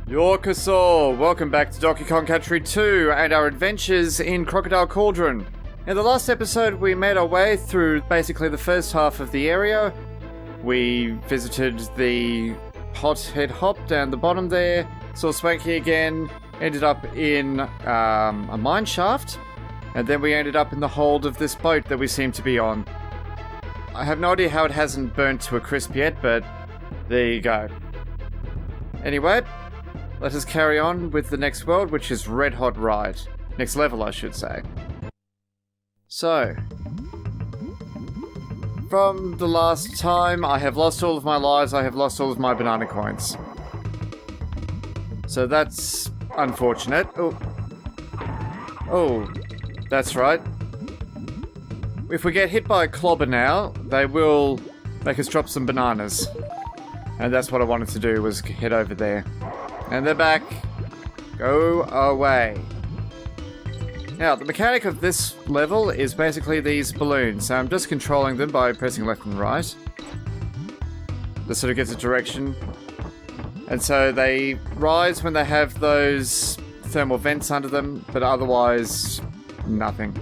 Yorkasaw! Welcome back to Donkey Kong Country 2 and our adventures in Crocodile Cauldron. In the last episode, we made our way through basically the first half of the area. We visited the Hothead Hop down the bottom there, saw Spanky again, ended up in a mine shaft, and then we ended up in the hold of this boat that we seem to be on. I have no idea how it hasn't burnt to a crisp yet, but there you go. Anyway, let us carry on with the next world, which is Red Hot Ride. Next level, I should say. So, from the last time, I have lost all of my lives, I have lost all of my banana coins. So that's unfortunate. Oh, that's right. If we get hit by a clobber now, they will make us drop some bananas. And that's what I wanted to do, was head over there. And they're back. Go away. Now, the mechanic of this level is basically these balloons. So I'm just controlling them by pressing left and right. This sort of gives a direction. And so they rise when they have those thermal vents under them, but otherwise, nothing.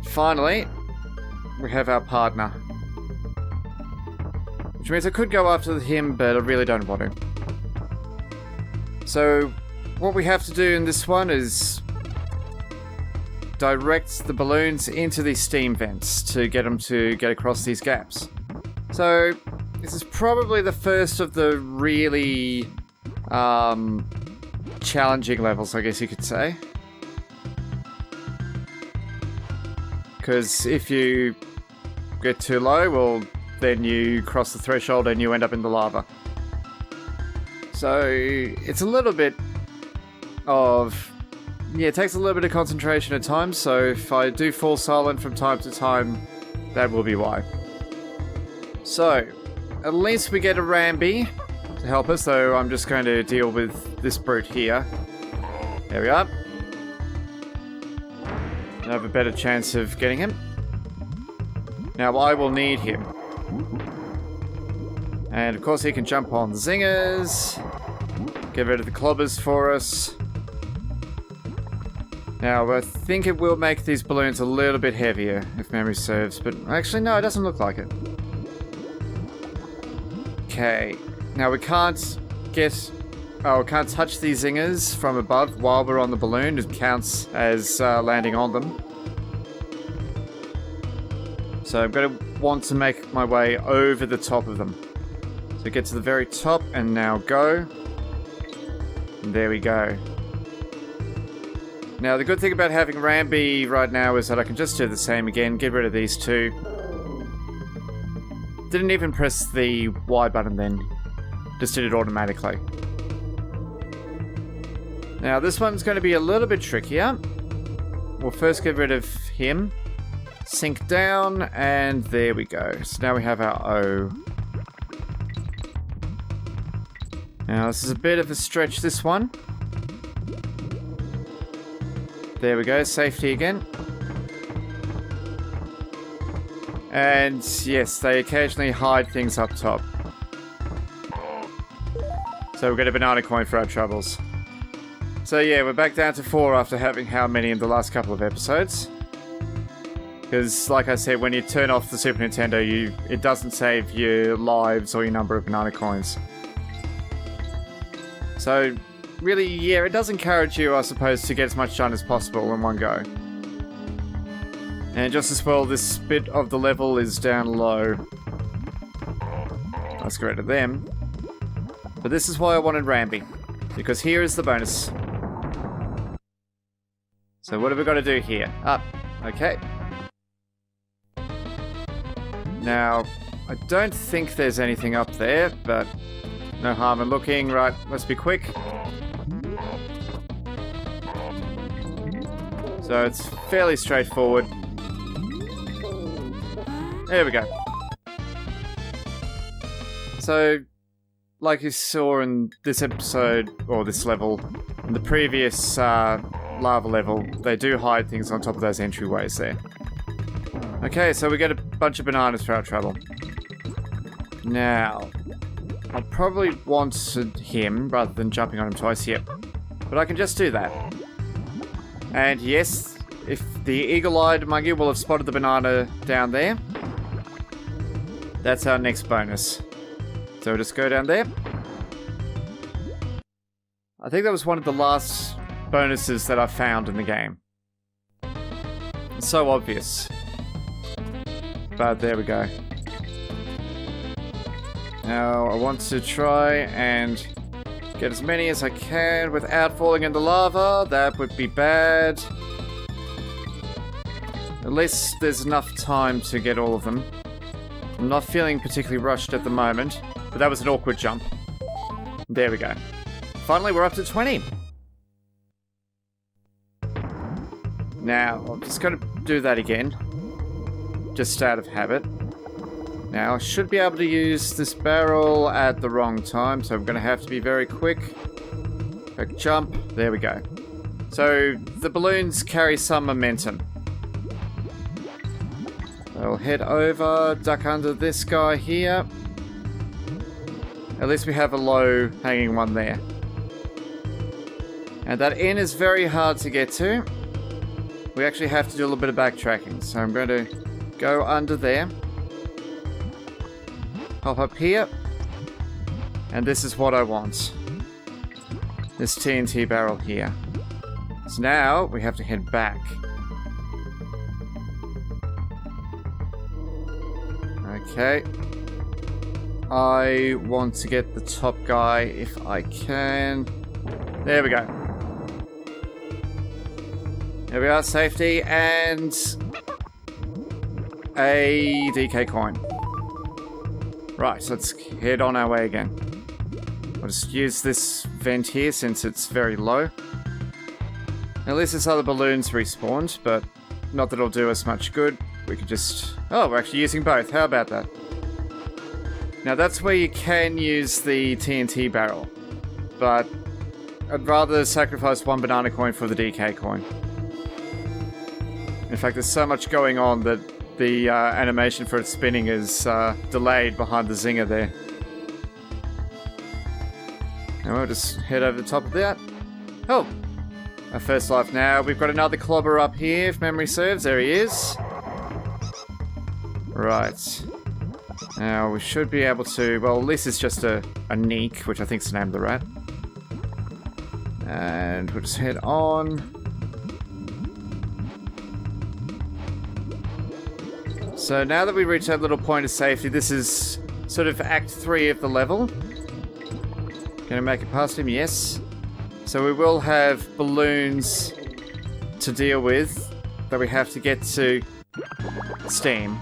Finally, we have our partner. Which means I could go after him, but I really don't want to. So, what we have to do in this one is direct the balloons into these steam vents to get them to get across these gaps. So, this is probably the first of the really challenging levels, I guess you could say. Because if you get too low, well, then you cross the threshold and you end up in the lava. So, it's a little bit of... yeah, it takes a little bit of concentration at times, so if I do fall silent from time to time, that will be why. So, at least we get a Rambi to help us, so I'm just going to deal with this brute here. There we are. I have a better chance of getting him. Now, I will need him. And of course he can jump on the zingers. Get rid of the clobbers for us. Now, I think it will make these balloons a little bit heavier, if memory serves, but actually no, it doesn't look like it. Okay. Now we can't get... oh, we can't touch these zingers from above while we're on the balloon. It counts as landing on them. So I'm going to want to make my way over the top of them. So get to the very top and now go. And there we go. Now the good thing about having Rambi right now is that I can just do the same again, get rid of these two. Didn't even press the Y button then. Just did it automatically. Now this one's going to be a little bit trickier. We'll first get rid of him. Sink down, and there we go. So now we have our O. Now this is a bit of a stretch, this one. There we go, safety again. And yes, they occasionally hide things up top. So we'll get a banana coin for our troubles. So yeah, we're back down to 4 after having how many in the last couple of episodes. Because, like I said, when you turn off the Super Nintendo, it doesn't save your lives or your number of banana coins. So, really, yeah, it does encourage you, I suppose, to get as much done as possible in one go. And just as well, this bit of the level is down low. Let's get rid of them. But this is why I wanted Rambi. Because here is the bonus. So what have we got to do here? Up. Okay. Now, I don't think there's anything up there, but no harm in looking. Right, let's be quick. So it's fairly straightforward. There we go. So, like you saw in this episode, or this level, in the previous lava level, they do hide things on top of those entryways there. Okay, so we get a bunch of bananas for our trouble. Now, I'll probably want him rather than jumping on him twice. Yep. But I can just do that. And yes, if the eagle-eyed monkey will have spotted the banana down there. That's our next bonus. So we'll just go down there. I think that was one of the last bonuses that I found in the game. It's so obvious. But there we go. Now I want to try and get as many as I can without falling in the lava. That would be bad. At least there's enough time to get all of them. I'm not feeling particularly rushed at the moment, but that was an awkward jump. There we go. Finally, we're up to 20. Now, I'm just going to do that again. Just out of habit. Now, I should be able to use this barrel at the wrong time, so I'm going to have to be very quick. Quick jump. There we go. So, the balloons carry some momentum. I'll head over, duck under this guy here. At least we have a low hanging one there. And that inn is very hard to get to. We actually have to do a little bit of backtracking. So I'm going to go under there. Hop up here. And this is what I want. This TNT barrel here. So now we have to head back. Okay. I want to get the top guy if I can. There we go. There we are, safety, and a DK coin. Right, so let's head on our way again. I'll just use this vent here since it's very low. At least this other balloon's respawned, but not that it'll do us much good. We could just... Oh, we're actually using both. How about that? Now that's where you can use the TNT barrel, but I'd rather sacrifice one banana coin for the DK coin. In fact, there's so much going on that the animation for it spinning is delayed behind the zinger there. And we'll just head over the top of that. Oh! Our first life now. We've got another clobber up here, if memory serves. There he is. Right. Now, we should be able to... Well, this is just a neek, which I think is the name of the rat. And we'll just head on. So now that we reach that little point of safety, this is sort of Act 3 of the level. Gonna make it past him, yes. So we will have balloons to deal with that we have to get to steam.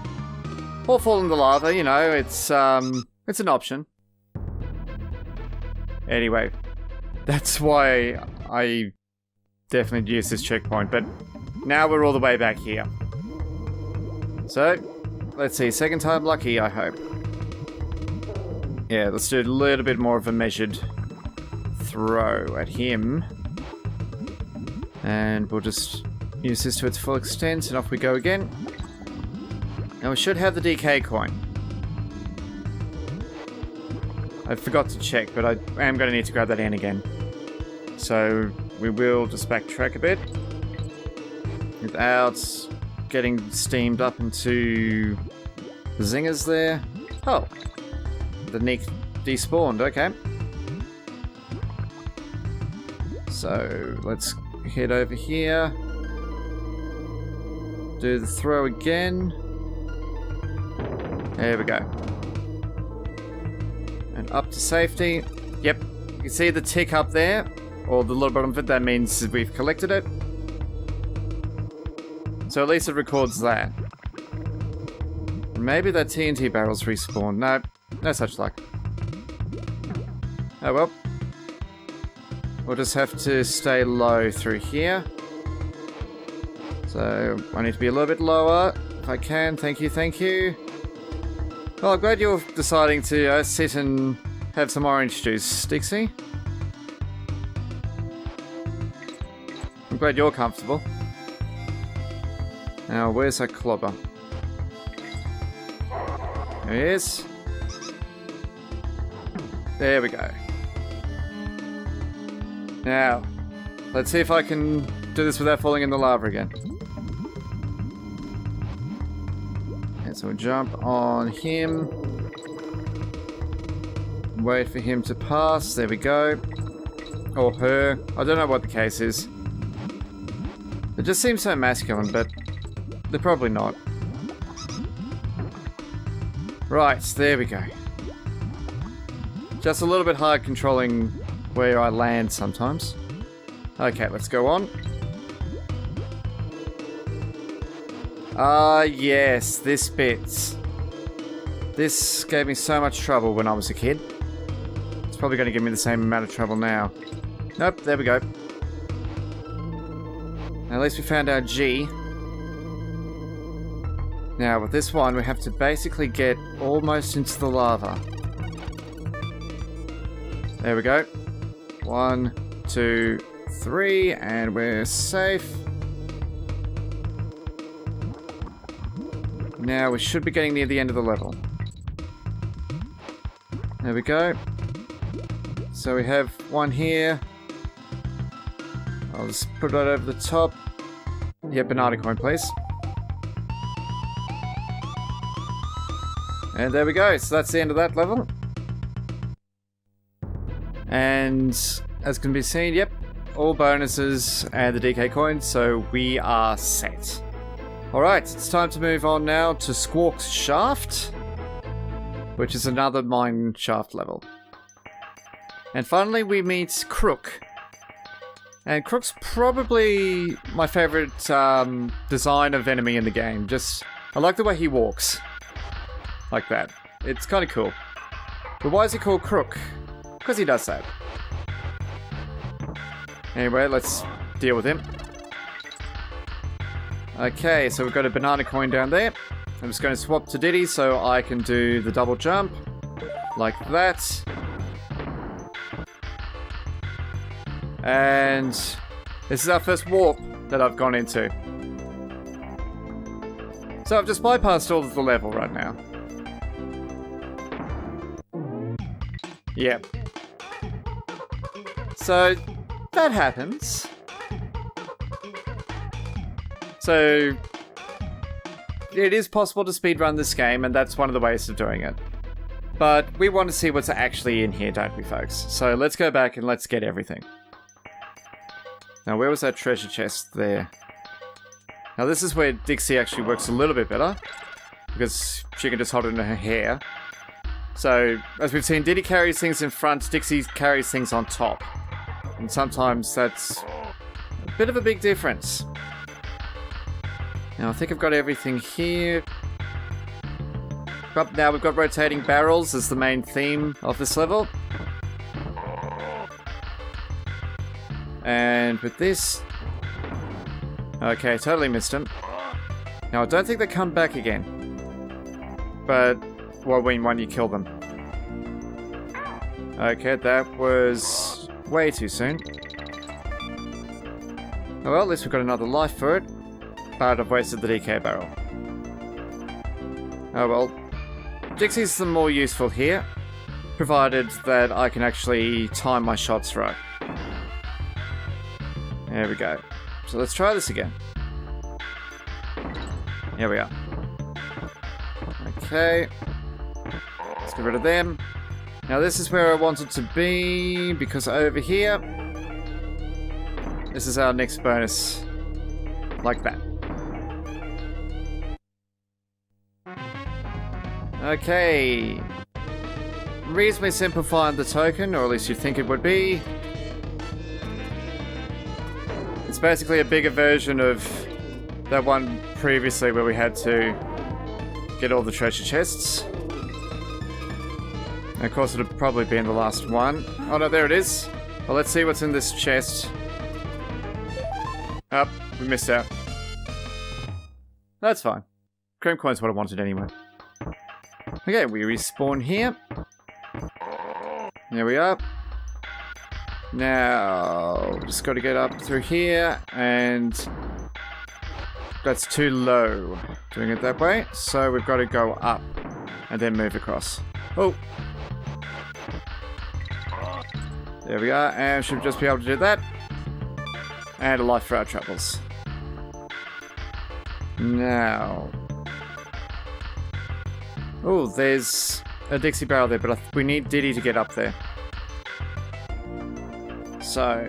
Or fall in the lava, you know, it's an option. Anyway, that's why I definitely use this checkpoint, but now we're all the way back here. So, let's see, second time lucky, I hope. Yeah, let's do a little bit more of a measured throw at him. And we'll just use this to its full extent, and off we go again. And we should have the DK coin. I forgot to check, but I am going to need to grab that in again. So, we will just backtrack a bit. Without getting steamed up into the zingers there. Oh, the neek despawned, okay. So, let's head over here. Do the throw again. There we go. And up to safety. Yep, you can see the tick up there, or the little bottom of it, that means we've collected it. So at least it records that. Maybe that TNT barrel's respawned. No, no such luck. Oh well. We'll just have to stay low through here. So I need to be a little bit lower if I can. Thank you, thank you. Well, I'm glad you're deciding to sit and have some orange juice, Dixie. I'm glad you're comfortable. Now, where's that clobber? There he is. There we go. Now, let's see if I can do this without falling in the lava again. And so we'll jump on him. Wait for him to pass. There we go. Or her. I don't know what the case is. It just seems so masculine, but they're probably not. Right, there we go. Just a little bit hard controlling where I land sometimes. Okay, let's go on. Ah, yes, this bit. This gave me so much trouble when I was a kid. It's probably going to give me the same amount of trouble now. Nope, there we go. At least we found our G. Now, with this one, we have to basically get almost into the lava. There we go. 1, 2, 3, and we're safe. Now, we should be getting near the end of the level. There we go. So we have one here. I'll just put it right over the top. Yeah, banana coin, please. And there we go. So that's the end of that level. And as can be seen, yep, all bonuses and the DK coins, so we are set. Alright, it's time to move on now to Squawk's Shaft, which is another mine shaft level. And finally we meet Crook. And Crook's probably my favourite design of enemy in the game. Just, I like the way he walks. Like that. It's kind of cool. But why is he called Crook? Because he does that. Anyway, let's deal with him. Okay, so we've got a banana coin down there. I'm just going to swap to Diddy so I can do the double jump. Like that. And this is our first warp that I've gone into. So I've just bypassed all of the level right now. Yep. So that happens. So it is possible to speedrun this game, and that's one of the ways of doing it. But we want to see what's actually in here, don't we, folks? So let's go back and let's get everything. Now, where was that treasure chest there? Now, this is where Dixie actually works a little bit better, because she can just hold it in her hair. So, as we've seen, Diddy carries things in front, Dixie carries things on top. And sometimes that's a bit of a big difference. Now, I think I've got everything here. Now we've got rotating barrels as the main theme of this level. And with this... Okay, totally missed him. Now, I don't think they come back again. But... well, when you kill them. Okay, that was way too soon. Oh well, at least we've got another life for it. But I've wasted the DK barrel. Oh well. Dixie's the more useful here, provided that I can actually time my shots right. There we go. So let's try this again. Here we are. Okay. Let's get rid of them. Now this is where I wanted to be, because over here, this is our next bonus. Like that. Okay. Reasonably simplifying the token, or at least you'd think it would be. It's basically a bigger version of that one previously where we had to get all the treasure chests. And of course, it'll probably be in the last one. Oh no, there it is. Well, let's see what's in this chest. Oh, we missed out. That's fine. Cream coin's what I wanted anyway. Okay, we respawn here. There we are. Now, just got to get up through here, and that's too low doing it that way. So we've got to go up and then move across. Oh. There we are, and should just be able to do that. And a life for our troubles. Now... Oh, there's a Dixie barrel there, but we need Diddy to get up there. So...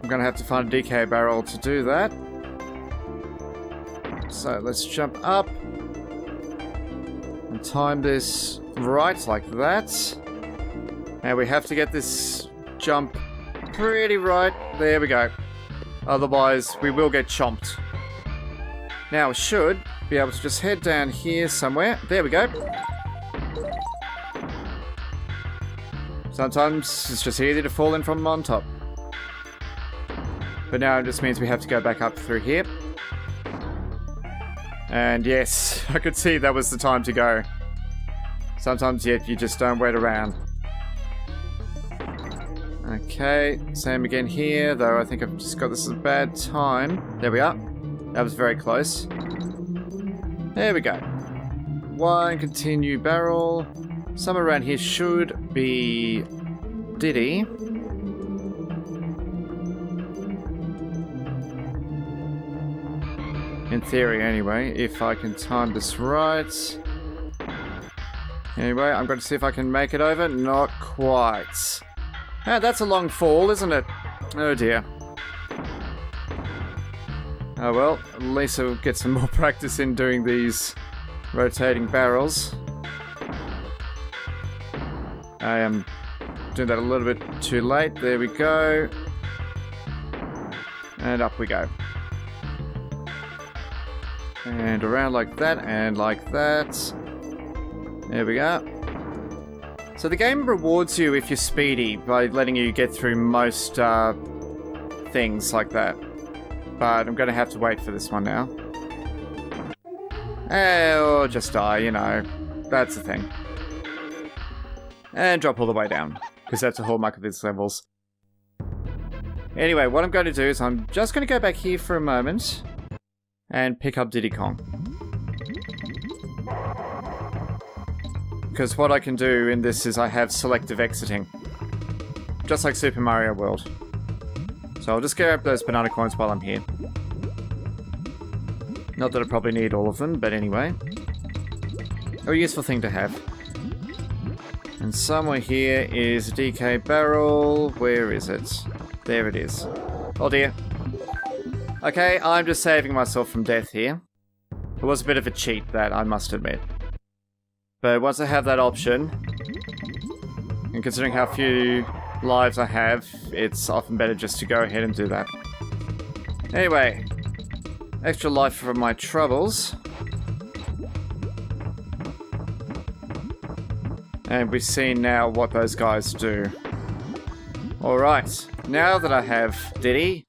I'm gonna have to find a DK barrel to do that. So let's jump up. And time this right like that. And we have to get this jump pretty right. There we go. Otherwise, we will get chomped. Now, we should be able to just head down here somewhere. There we go. Sometimes it's just easy to fall in from on top. But now it just means we have to go back up through here. And yes, I could see that was the time to go. Sometimes, yet you just don't wait around. Okay, same again here, though I think I've just got this at a bad time. There we are. That was very close. There we go. One, continue barrel. Somewhere around here should be Diddy. In theory, anyway, if I can time this right. Anyway, I'm going to see if I can make it over. Not quite. Ah, that's a long fall, isn't it? Oh dear. Oh well, at least I'll get some more practice in doing these rotating barrels. I am doing that a little bit too late. There we go. And up we go. And around like that, and like that. There we go. So the game rewards you if you're speedy by letting you get through most things like that. But I'm going to have to wait for this one now. Or just die, you know. That's the thing. And drop all the way down, because that's a hallmark of these levels. Anyway, what I'm going to do is I'm just going to go back here for a moment and pick up Diddy Kong. Because what I can do in this is I have selective exiting. Just like Super Mario World. So I'll just grab those banana coins while I'm here. Not that I probably need all of them, but anyway. A useful thing to have. And somewhere here is a DK barrel. Where is it? There it is. Oh dear. Okay, I'm just saving myself from death here. It was a bit of a cheat, that I must admit. But once I have that option, and considering how few lives I have, it's often better just to go ahead and do that. Anyway, extra life for my troubles. And we've seen now what those guys do. Alright, now that I have Diddy,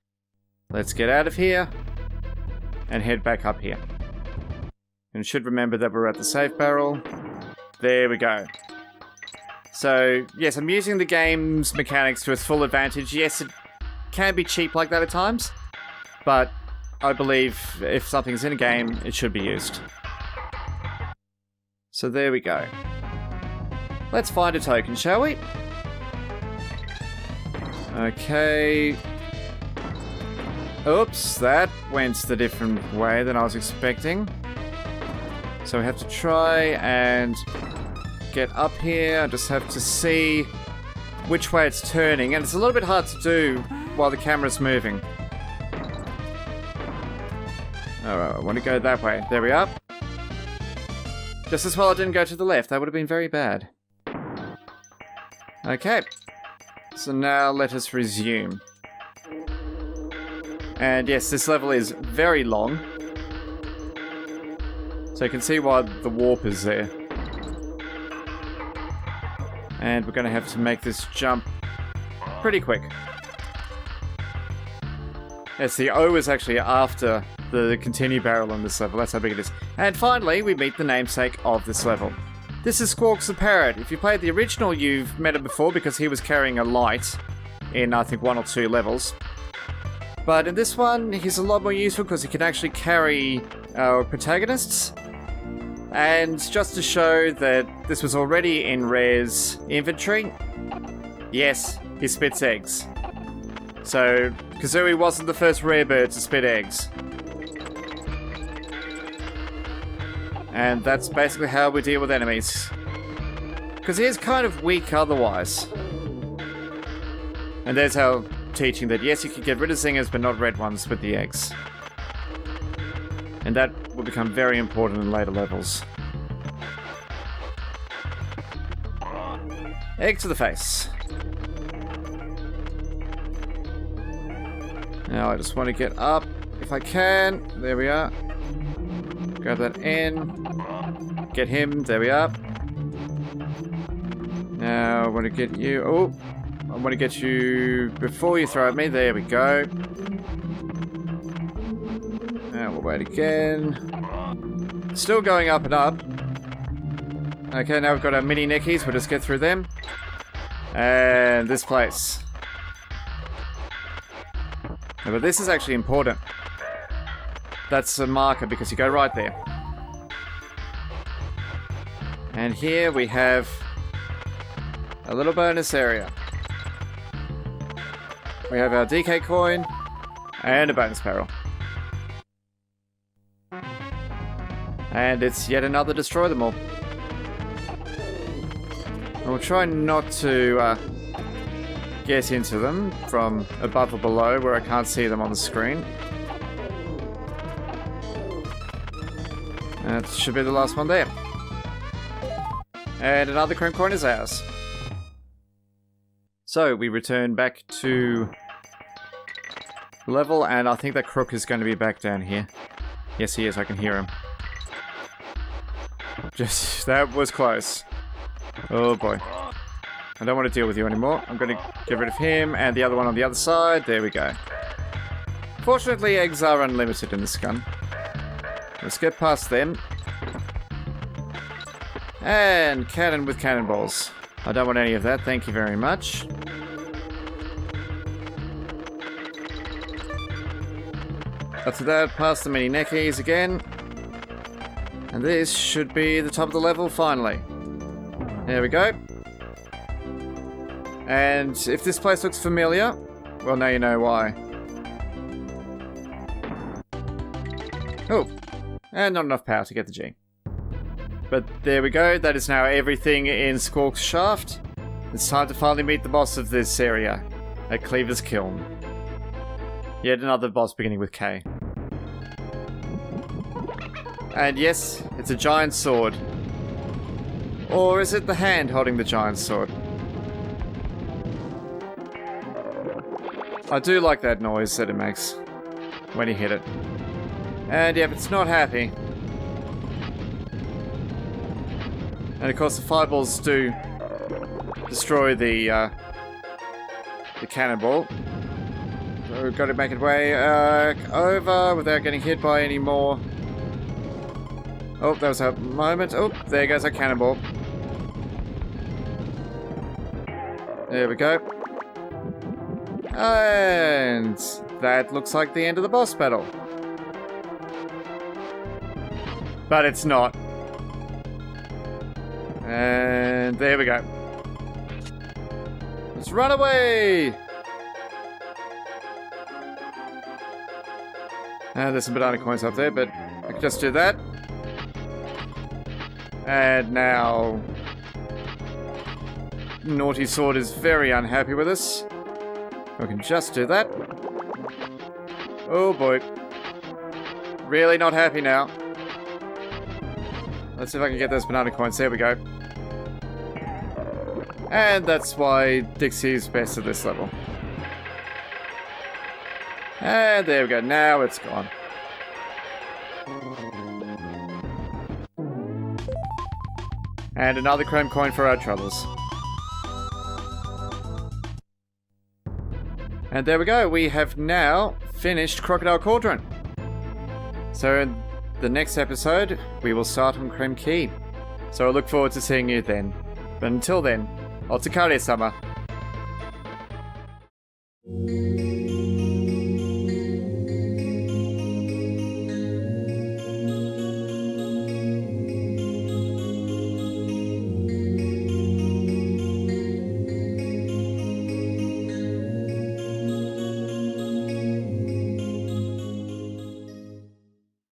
let's get out of here and head back up here. And should remember that we're at the save barrel. There we go. So, yes, I'm using the game's mechanics to its full advantage. Yes, it can be cheap like that at times, but I believe if something's in a game, it should be used. So there we go. Let's find a token, shall we? Okay. Oops, that went the different way than I was expecting. So we have to try and get up here. I just have to see which way it's turning. And it's a little bit hard to do while the camera's moving. Alright, I want to go that way. There we are. Just as well I didn't go to the left. That would have been very bad. Okay. So now let us resume. And yes, this level is very long. So you can see why the warp is there. And we're going to have to make this jump pretty quick. Yes, the O is actually after the continue barrel on this level. That's how big it is. And finally, we meet the namesake of this level. This is Squawks the Parrot. If you played the original, you've met him before because he was carrying a light in, I think, 1 or 2 levels. But in this one, he's a lot more useful because he can actually carry our protagonists. And just to show that this was already in Rare's inventory, yes, he spits eggs. So, Kazooie wasn't the first rare bird to spit eggs. And that's basically how we deal with enemies. Because he is kind of weak otherwise. And there's how teaching that yes, you can get rid of zingers but not red ones with the eggs. And that will become very important in later levels. Egg to the face. Now I just want to get up if I can. There we are. Grab that in. Get him. There we are. Now I want to get you. Oh, I want to get you before you throw at me. There we go. Now we'll wait again. Still going up and up. Okay, now we've got our mini Nickies. We'll just get through them. And this place. No, but this is actually important. That's a marker because you go right there. And here we have a little bonus area. We have our DK coin and a bonus barrel. And it's yet another destroy them all. And we'll try not to get into them from above or below where I can't see them on the screen. That should be the last one there. And another chrome coin is ours. So we return back to level, and I think that crook is going to be back down here. Yes, he is. I can hear him. Just, that was close. Oh boy. I don't want to deal with you anymore. I'm going to get rid of him and the other one on the other side. There we go. Fortunately, eggs are unlimited in this gun. Let's get past them. And cannon with cannonballs. I don't want any of that, thank you very much. After that, past the mini Neckies again. And this should be the top of the level finally. There we go. And if this place looks familiar, well, now you know why. Oh, and not enough power to get the G. But there we go, that is now everything in Squawk's Shaft. It's time to finally meet the boss of this area, at Cleaver's Kiln. Yet another boss beginning with K. And yes, it's a giant sword. Or is it the hand holding the giant sword? I do like that noise that it makes when you hit it. And yeah, it's not happy. And of course the fireballs do destroy the cannonball. So we've got to make it way over without getting hit by any more. Oh, that was a moment. Oh, there goes our cannonball. There we go. And that looks like the end of the boss battle. But it's not. And there we go. Let's run away! And there's some banana coins up there, but I can just do that. And now Naughty Sword is very unhappy with us. We can just do that. Oh boy. Really not happy now. Let's see if I can get those banana coins. There we go. And that's why Dixie's best at this level. And there we go. Now it's gone. And another chrome coin for our troubles. And there we go. We have now finished Crocodile Cauldron. So in the next episode, we will start on Creme Key. So I look forward to seeing you then. But until then, Otakare-sama.